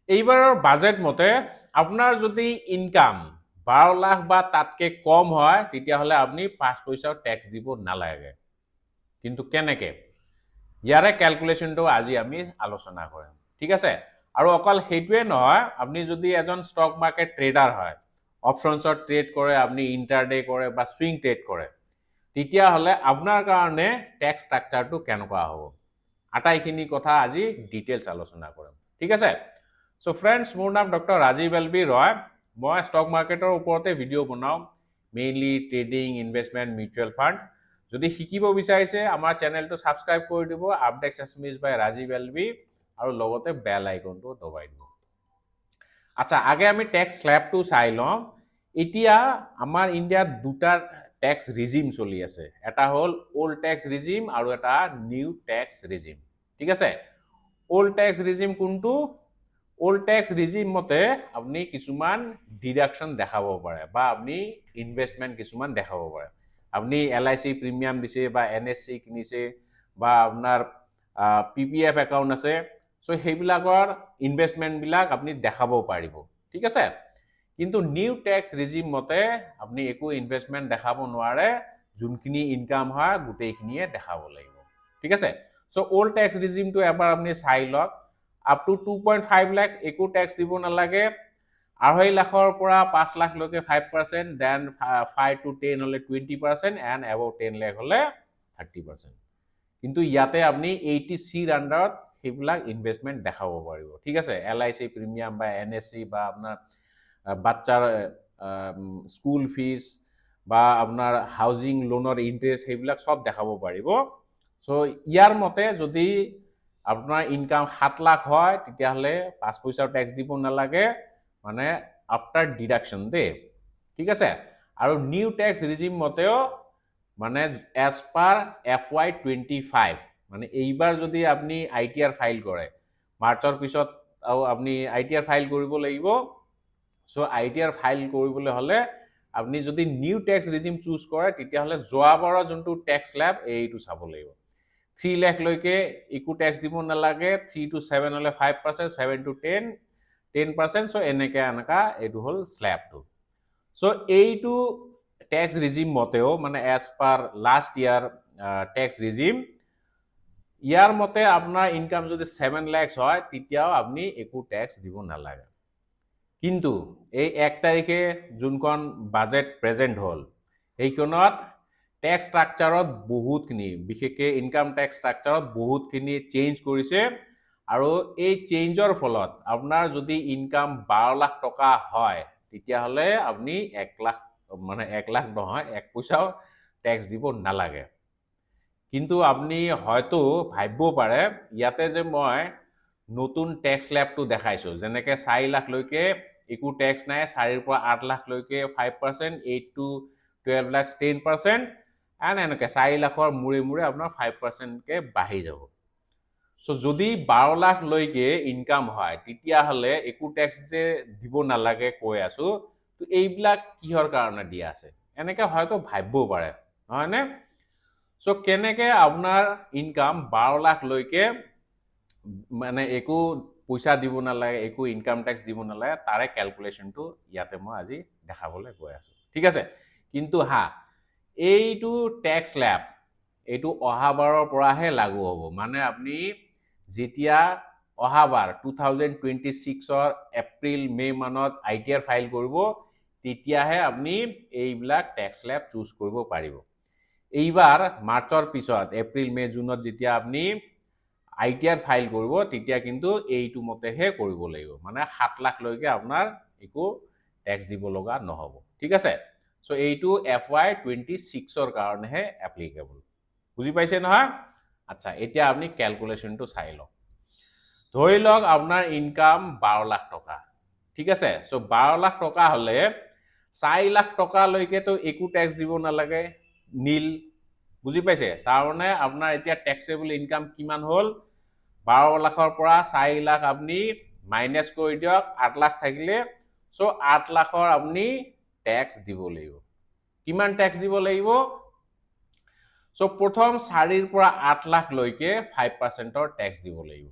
এইবাৰৰ বাজেট মতে আপোনাৰ যদি ইনকাম 12 লাখ বা তাতকে কম হয় তেতিয়াহ'লে আপুনি 5 পইচাও টেক্স দিব নালাগে। কিন্তু কেনেকে? ইয়াৰে ক্যালকুলেশনটো আজি আমি আলোচনা কৰিম। ঠিক আছে? আৰু অকল সেইটোৱে নহয়, আপুনি যদি এজন ষ্টক মাৰ্কেট ট্ৰেডাৰ হয়, অপশনছত ট্ৰেড কৰে, আপুনি ইন্টাৰডে কৰে বা সুইং ট্ৰেড কৰে, তেতিয়াহ'লে আপোনাৰ কাৰণে টেক্স ষ্ট্ৰাকচাৰটো কেনেকুৱা হ'ব? আটাইখিনি কথা আজি ডিটেইলছ আলোচনা কৰিম। ঠিক আছে? সো ফ্ৰেন্ডস, মোৰ নাম ডক্টৰ ৰাজীৱ এলবি ৰয়। মই ষ্টক মাৰ্কেটৰ ওপৰতে ভিডিঅ' বনাওঁ, mainly trading, investment, mutual fund. যদি শিকিব বিচাৰিছে আমাৰ চেনেলটো সাবস্ক্ৰাইব কৰি দিব, আপডেট এছমিজ বাই ৰাজীৱ এলবি, আৰু লগতে বেল আইকনটো দবাই দিব। আচ্ছা, আগে আমি টেক্স স্ল্যাবটো চাই লওঁ। এতিয়া আমাৰ ইণ্ডিয়াত দুটা টেক্স ৰিজিম চলি আছে। এটা হ'ল ওল্ড টেক্স ৰিজিম আৰু এটা নিউ টেক্স ৰিজিম। ঠিক আছে? ওল্ড টেক্স ৰিজিম কোনটো? ওল্ড টেক্স ৰিজিম মতে আপুনি কিছুমান ডিডাকশন দেখাব পাৰে বা আপুনি ইনভেষ্টমেণ্ট কিছুমান দেখাব পাৰে। আপুনি LIC প্ৰিমিয়াম দিছে বা NSC কিনিছে বা আপোনাৰ PPF একাউণ্ট আছে, সো সেইবিলাকৰ ইনভেষ্টমেণ্টবিলাক আপুনি দেখাব পাৰিব। ঠিক আছে? কিন্তু নিউ টেক্স ৰিজিম মতে আপুনি একো ইনভেষ্টমেণ্ট দেখাব নোৱাৰে, যোনখিনি ইনকাম হয় গোটেইখিনিয়ে দেখাব লাগিব। ঠিক আছে? সো ওল্ড টেক্স ৰিজিমটো এবাৰ আপুনি চাই লওক। আপ টু 2.5 লাখ একো টেক্স দিব নালাগে, 2.5 লাখৰ পৰা 5 লাখলৈকে 5%, দেন 5 to 10 হলে 20%, এণ্ড এবভ 10 লাখ হলে 30%। কিন্তু ইয়াতে আপুনি 80Cৰ আণ্ডাৰত সেইবিলাক ইনভেষ্টমেণ্ট দেখাব পাৰিব। ঠিক আছে? LIC প্ৰিমিয়াম বা NSC বা আপোনাৰ বাচ্চাৰ স্কুল ফিজ বা আপোনাৰ হাউজিং লোনৰ ইণ্টাৰেষ্ট, সেইবিলাক সব দেখাব পাৰিব। সো ইয়াৰ মতে যদি আপোনাৰ ইনকাম 7 লাখ হয় তেতিয়াহ'লে 5 পইচাও টেক্স দিব নালাগে, মানে আফটাৰ ডিডাকশন দে। ঠিক আছে? আৰু নিউ টেক্স ৰিজিম মতেও মানে এজ পাৰ FY25, মানে এইবাৰ যদি আপুনি ITR ফাইল কৰে, মাৰ্চৰ পিছত আপুনি ITR ফাইল কৰিব লাগিব। সো ITR ফাইল কৰিবলৈ হলে আপুনি যদি নিউ টেক্স ৰিজিম চুজ কৰে তেতিয়াহ'লে যোৱাবাৰৰ যোনটো টেক্স স্ল্যাব এইটো চাব লাগিব। 3 লাখ লৈকে একো টেক্স দিব নালাগে, 3 to 7 হলে 5%, 7 to 10 10%। সো এনেকা এইটো হ'ল স্ল্যাবটো। সো এইটো টেক্স ৰিজিম মতেও মানে as per last year tax regime, ইয়াৰ মতে আপোনাৰ ইনকাম যদি 7 লাখ হয় তেতিয়াও আপুনি একো টেক্স দিব নালাগে। কিন্তু এই 1 তাৰিখে যোনখন বাজেট প্ৰেজেন্ট হ'ল, এইখনত টেক্স ষ্ট্ৰাকচাৰত বহুতখিনি, বিশেষকৈ ইনকাম টেক্স ষ্ট্ৰাকচাৰত বহুতখিনি চেঞ্জ কৰিছে। আৰু এই চেঞ্জৰ ফলত আপোনাৰ যদি ইনকাম 12 লাখ টকা হয় তেতিয়াহ'লে আপুনি 1 লাখ, মানে 1 লাখ নহয় 1 পইচাও টেক্স দিব নালাগে। কিন্তু আপুনি হয়তো ভাবিব পাৰে ইয়াতে যে মই নতুন টেক্স স্ল্যাবটো দেখাইছো, যেনেকে 4 লাখ লৈকে একো টেক্স নাই, 4 পৰা 8 লাখ লৈকে 5%, 8 to 12 লাখ 10%, এণ্ড এনেকে 4 লাখৰ মূৰে মূৰে আপোনাৰ 5% কে বাঢ়ি যাব। সো যদি 12 লাখ লৈকে ইনকাম হয় তেতিয়াহ'লে একো টেক্স যে দিব নালাগে কৈ আছো, তো এইবিলাক কিহৰ কাৰণে দিয়া আছে এনেকে হয়তো ভাবিব পাৰে, নহয়নে? সো কেনেকে আপোনাৰ ইনকাম 12 লাখ লৈকে মানে একো পইচা দিব নালাগে, একো ইনকাম টেক্স দিব নালাগে, তাৰে ক্যালকুলেশনটো ইয়াতে মই আজি দেখাবলৈ গৈ আছো। ঠিক আছে? কিন্তু এইটো টেক্স স্ল্যাব এইটো অহাবাৰৰ পৰাহে লাগু হ'ব। মানে আপুনি যেতিয়া অহাবাৰ 2026ৰ এপ্ৰিল মে মানত ITR ফাইল কৰিব তেতিয়াহে আপুনি এইবিলাক টেক্স স্ল্যাব চুজ কৰিব পাৰিব। এইবাৰ মাৰ্চৰ পিছত এপ্ৰিল মে জুনত যেতিয়া আপুনি ITR ফাইল কৰিব তেতিয়া কিন্তু এইটো মতেহে কৰিব লাগিব, মানে 7 লাখ লৈকে আপোনাৰ একো টেক্স দিব লগা নহ'ব। ঠিক আছে? সো এইটো FY26ৰ কাৰণেহে এপ্লিকেবল। বুজি পাইছে নহয়? আচ্ছা, এতিয়া আপুনি ক্যালকুলেশনটো চাই লওক। ধৰি লওক আপোনাৰ ইনকাম 12 লাখ টকা। ঠিক আছে? সো 12 লাখ টকা হলে 4 লাখ টকা লৈকে তো একো টেক্স দিব নালাগে, নীল। বুজি পাইছে? তাৰমানে আপোনাৰ এতিয়া টেক্সেবল ইনকাম কিমান হ'ল? 12 লাখৰ পৰা 4 লাখ আপুনি মাইনাস কৰি দিয়ক, 8 লাখ থাকিলে। সো 8 লাখৰ আপুনি টেক্স দিব লাগিব। কিমান টেক্স দিব লাগিব? সো প্ৰথম 4 পৰা 8 লাখ লৈকে 5%ৰ টেক্স দিব লাগিব।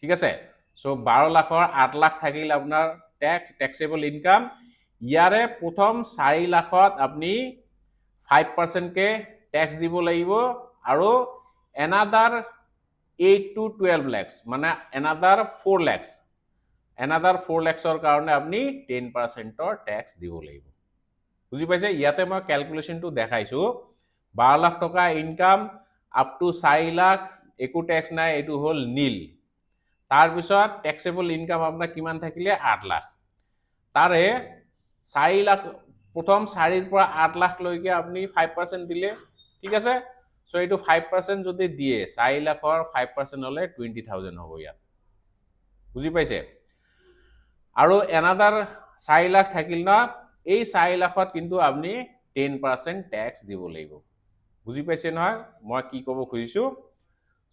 ঠিক আছে? সো 12 লাখৰ 8 লাখ থাকিল আপোনাৰ ট্যাক্সেবল ইনকাম ইয়াৰে প্ৰথম 4 লাখত আপুনি 5% কে ট্যাক্স দিব লাগিব আৰু another 8 to 12 lakhs মানে another 4 lakhs ৰ কাৰণে আপুনি 10% ৰ ট্যাক্স দিব লাগিব বুজি পাইছে ইয়াতে মই ক্যালকুলেশনটো দেখাইছো 12 লাখ টকা ইনকাম আপ টু 4 লাখ একো ট্যাক্স নাই এটো হল নীল তাৰ পিছত ট্যাক্সেবল ইনকাম আপোনাৰ কিমান থাকিলে 8 লাখ তাৰে 4 লাখ প্ৰথম 4 ৰ পৰা 8 লাখ লৈকে আপুনি 5% দিলে ঠিক আছে সো এটো 5% যদি দিয়ে 4 লাখৰ 5% হলে 20000 হ'ব ইয়াত বুজি পাইছে আৰু another 4 লাখ থাকিল না এই 4 লাখত কিন্তু আপুনি 10% ট্যাক্স দিব লাগিব বুজি পাইছে নহয় মই কি ক'ব খুজিছো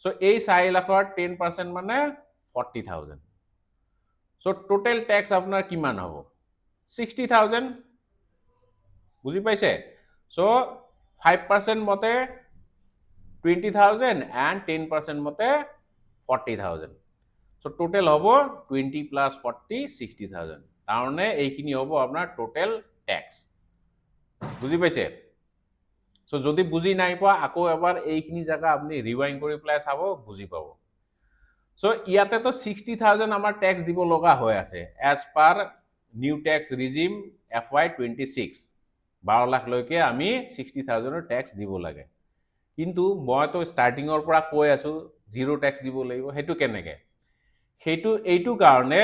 সো এই 4 লাখৰ 10% মানে 40000 সো টোটাল ট্যাক্স আপোনাৰ কিমান হ'ব 60000 বুজি পাইছে সো 5% মতে 20000 and 10% মতে 40000 সো টোটাল হ'ব 20 plus 40 60000 তাৰনে এইখিনি হ'ব আপোনাৰ টোটাল ট্যাক্স বুজি পাইছে সো যদি বুজি নাই পোৱা আকৌ এবাৰ এইখিনি জায়গা আপুনি ৰিৱাইন্ড কৰি প্লাই চাব বুজি পাব সো ইয়াতে তো 60000 আমাৰ ট্যাক্স দিব লগা হৈ আছে as per new tax regime FY26 12 lakh লৈকে আমি 60000 ৰ ট্যাক্স দিব লাগে কিন্তু মই তো স্টাৰ্টিংৰ পৰা কৈ আছো জিৰো ট্যাক্স দিব লাগিব হেতু কেনেকে হেতু এইটো কাৰণে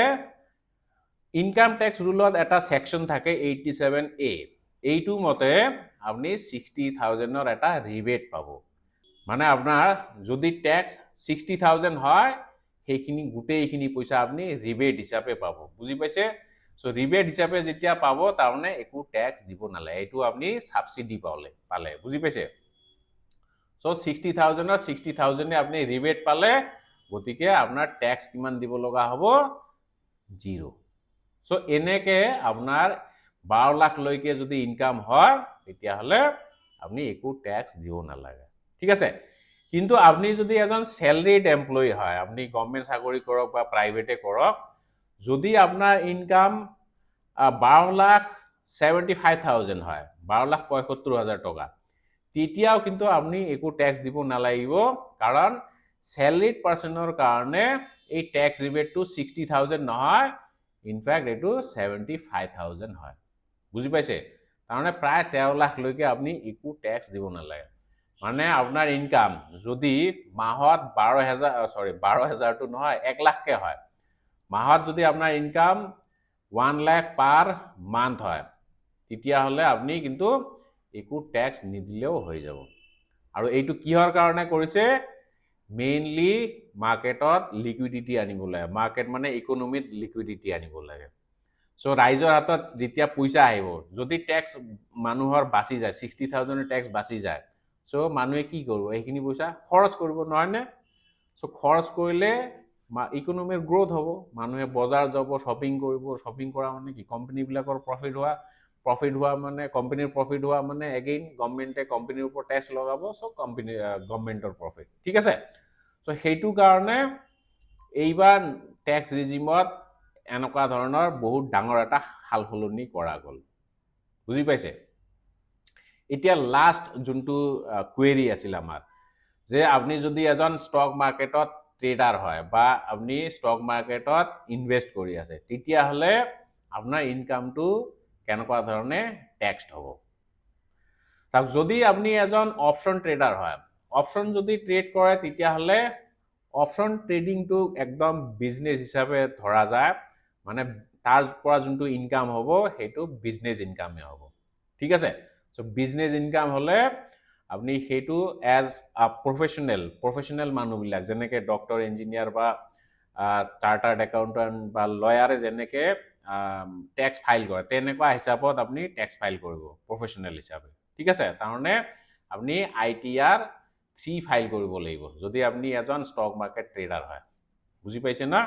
ইনকাম ট্যাক্স ৰুলত এটা সেকশন থাকে 87A এইটো মতে আপনি 60000 ৰ এটা ৰিবেট পাব মানে আপোনাৰ যদি ট্যাক্স 60000 হয় সেইখিনি গুটেইখিনি পইচা আপনি ৰিবেট হিচাপে পাব বুজি পাইছে সো ৰিবেট হিচাপে যেতিয়া পাব তাৰমানে একো ট্যাক্স দিব নালে এইটো আপনি সাবসিডি পালে বুজি পাইছে সো 60000 ৰ 60000 এ আপনি ৰিবেট পালে গতিকে আপোনাৰ ট্যাক্স কিমান দিব লগা হ'ব 0 সো এনেকে আপোনাৰ 12 লাখ লৈকে যদি ইনকাম হয় তেতিয়া হলে আপনি একো ট্যাক্স দিব নালাগে ঠিক আছে কিন্তু আপনি যদি এজন স্যালারিড এমপ্লয়ি হয় আপনি গভর্নমেন্ট চাকৰি কৰক বা প্ৰাইভেটে কৰক যদি আপোনাৰ ইনকাম 12 লাখ 75000 হয় 12 লাখ 75000 টকা তেতিয়াও কিন্তু আপনি একো ট্যাক্স দিব নালাগিব কাৰণ স্যালাৰিড পাৰসনৰ কাৰণে এই ট্যাক্স ৰিবেটটো 60000 নহয় ইনফ্যাক্ট এটো 75000 হয় বুজি পাইছে তাৰমানে প্ৰায় 13 লাখ লৈকে আপনি একো ট্যাক্স দিব নালাগে মানে আপোনাৰ ইনকাম যদি মাহত 12000 তো নহয় 1 লাখ কে হয় মাহত যদি আপোনাৰ ইনকাম 1 লাখ পার মান্থ হয় তেতিয়া হলে আপনি কিন্তু একো ট্যাক্স নিদিলেও হৈ যাব আৰু এইটো কিহৰ কাৰণে কৰিছে মেইনলি মাৰ্কেটত লিকুইডিটি আনিব লাগে মাৰ্কেট মানে ইকোনমিত লিকুইডিটি আনিব লাগে সো ৰাইজৰ হাতত যেতিয়া পইচা আহিব যদি ট্যাক্স মানুহৰ বাছি যায় 60000 এৰ ট্যাক্স বাছি যায় সো মানুহে কি কৰিব এইখিনি পইচা খৰচ কৰিব নহয় নে সো খৰচ কৰিলে ইকোনমিৰ গ্ৰোথ হ'ব মানুহে বজাৰ যাব শপিং কৰিব শপিং কৰা মানে কি কোম্পানী বিলাকৰ প্ৰফিট হোৱা মানে কোম্পানীৰ প্ৰফিট হোৱা মানে এগেইন গভৰ্নমেন্টে কোম্পানীৰ ওপৰত ট্যাক্স লগাব সো কোম্পানী গভৰ্নমেন্টৰ প্ৰফিট ঠিক আছে সো হেতু কাৰণে এইবাৰ ট্যাক্স ৰিজিমত এনেকুৱা ধৰণৰ বহুত ডাঙৰ এটা হালহলনি কৰা গল বুজি পাইছে এতিয়া লাষ্ট যোনটো কোৱেৰি আছিল আমাৰ যে আপনি যদি এজন স্টক মাৰ্কেটত ট্ৰেডাৰ হয় বা আপনি স্টক মাৰ্কেটত ইনভেস্ট কৰি আছে তেতিয়া হলে আপোনাৰ ইনকামটো কেনেকুৱা ধৰণে ট্যাক্সড হ'ব তাক যদি আপনি এজন অপশন ট্ৰেডাৰ হয় অপশন যদি ট্ৰেড কৰে তেতিয়া হলে অপশন ট্ৰেডিং টু একদম বিজনেস হিচাপে ধৰা যায় মানে তাৰ পৰা যোনটো ইনকাম হ'ব হেতু বিজনেস ইনকামে হ'ব ঠিক আছে সো বিজনেস ইনকাম হলে আপনি হেতু এজ আ প্রফেশনাল মানুহ বিলাক যেনেকে ডক্টৰ ইঞ্জিনিয়াৰ বা চাৰ্টাৰ্ড একাউন্টেন্ট বা লয়াৰে যেনেকে ট্যাক্স ফাইল কৰে তেনেকুৱা হিচাপত আপনি ট্যাক্স ফাইল কৰিব প্ৰফেশনাল হিচাপে ঠিক আছে তাৰমানে আপনি ITR 3 ফাইল কৰিব লাগিব যদি আপনি এজন স্টক মাৰ্কেট ট্ৰেডাৰ হয় বুজি পাইছে না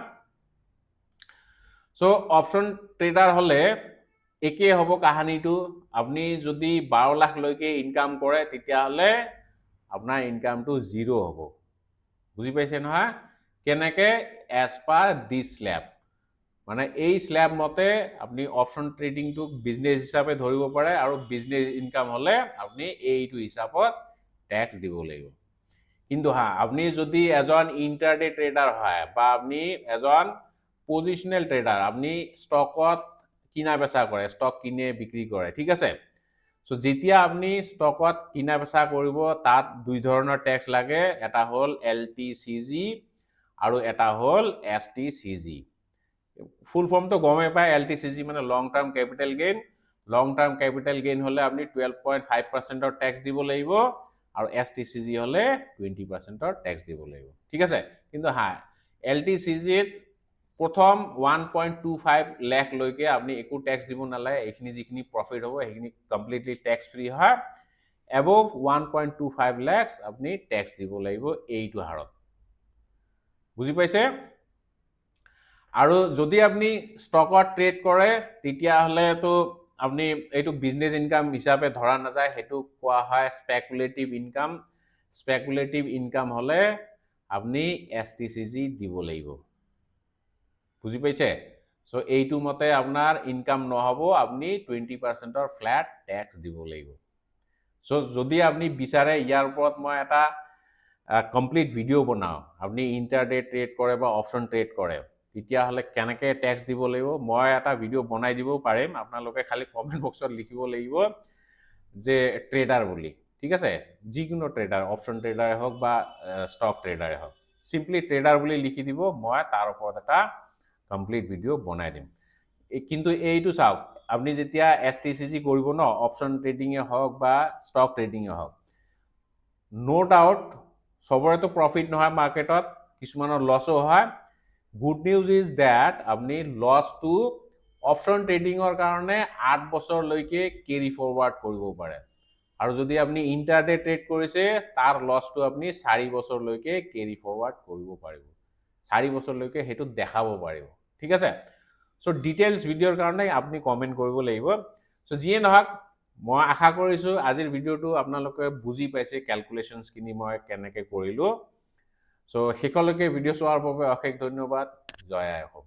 সো অপশন ট্ৰেডাৰ হলে একে হ'ব কাহানিটো আপনি যদি 12 লাখ লৈকে ইনকাম কৰে তেতিয়া হলে আপোনাৰ ইনকামটো 0 হ'ব বুজি পাইছে নহয় কেনেকে এজ পাৰ দিছ স্ল্যাব মানে এই স্ল্যাব মতে আপনি অপশন ট্ৰেডিংটোক বিজনেস হিসাবে ধৰিব পাৰে আৰু বিজনেস ইনকাম হলে আপনি এইটো হিসাবত ট্যাক্স দিব লাগিব কিন্তু হ্যাঁ আপনি যদি এজন ইন্টারডে ট্রেডার হয় বা আপনি এজন পজিশনাল ট্রেডার আপনি স্টকত কিনা বেচা কৰে স্টক কিনে বিক্ৰি কৰে ঠিক আছে সো যেতিয়া আপনি স্টকত কিনা বেচা কৰিব তাত দুই ধৰণৰ ট্যাক্স লাগে এটা হল এলটিসিজি আৰু এটা হল এসটিসিজি ফুল ফর্ম তো গমে পায় এলটিসিজি মানে লং টার্ম ক্যাপিটাল গেইন হলে আপনি 12.5% অর ট্যাক্স দিব লাগিব আৰু এসটিসিজি হলে 20% অর ট্যাক্স দিব লাগিব ঠিক আছে কিন্তু হ্যাঁ এলটিসিজি প্রথম 1.25 লাখ লৈকে আপনি একো ট্যাক্স দিব নালাগে এইখিনি যিখিনি প্রফিট হ'ব এইখিনি কমপ্লিটলি ট্যাক্স ফ্রি হয় এবভ 1.25 লাখ আপনি ট্যাক্স দিব লাগিব এইটো হাৰত বুজি পাইছে আৰু যদি আপনি স্টকত ট্ৰেড কৰে তেতিয়া হলে তো আপনি এইটো বিজনেস ইনকাম হিসাবে ধৰা নাযায় হেতু কোৱা হয় স্পেকুলেটিভ ইনকাম হলে আপনি এসটিসিজি দিব লাগিব বুজি পাইছে সো এইটো মতে আপনার ইনকাম নহব আপনি 20% অর ফ্ল্যাট ট্যাক্স দিব লাগিব সো যদি আপনি বিচাৰে ইয়াৰ ওপৰত মই এটা কমপ্লিট ভিডিও বনাও আপনি ইন্টাৰডে ট্ৰেড কৰে বা অপশন ট্ৰেড কৰে তেতিয়া হলে কেনেকে ট্যাক্স দিব লাগিব মই এটা ভিডিও বনাই দিব পাৰিম আপোনালোকে খালি কমেন্ট বক্সত লিখিব লাগিব যে ট্রেডার বুলি ঠিক আছে যিকোনো ট্রেডার অপশন ট্রেডারে হোক বা স্টক ট্রেডারে হোক সিম্পলি ট্রেডার বুলি লিখি দিব মই তাৰ ওপৰত এটা কমপ্লিট ভিডিও বনাই দিম কিন্তু এইটো চাওক আপনি যেতিয়া এসটিসিজি কৰিব ন অপশন ট্ৰেডিং এ হোক বা স্টক ট্ৰেডিং এ হোক নো ডাউট সবৰে তো প্ৰফিট নহয় মাৰ্কেটত কিছুমানৰ লসও হয় গুড নিউজ ইজ দ্যাট আপনি লস টু অপশন ট্ৰেডিংৰ কাৰণে 8 বছৰ লৈকে ক্যাৰি ফৰওয়াৰ্ড কৰিব পাৰে আৰু যদি আপনি ইন্টাৰডে ট্ৰেড কৰিছে তাৰ লসটো আপনি 4 বছৰ লৈকে ক্যাৰি ফৰওয়াৰ্ড কৰিব পাৰিব 4 বছৰ লৈকে হেতু দেখাব পাৰিব ঠিক আছে সো ডিটেইলস ভিডিওৰ কাৰণে আপনি কমেন্ট কৰিব লাগিব সো যিয়ে নহক মই আশা কৰিছো আজিৰ ভিডিওটো আপোনালোকে বুজি পাইছে ক্যালকুলেশনস কিনি মই কেনেকে কৰিলো সো হেকলৈকে ভিডিও চোৱাৰ বাবে অশেষ ধন্যবাদ জয় আই হোপ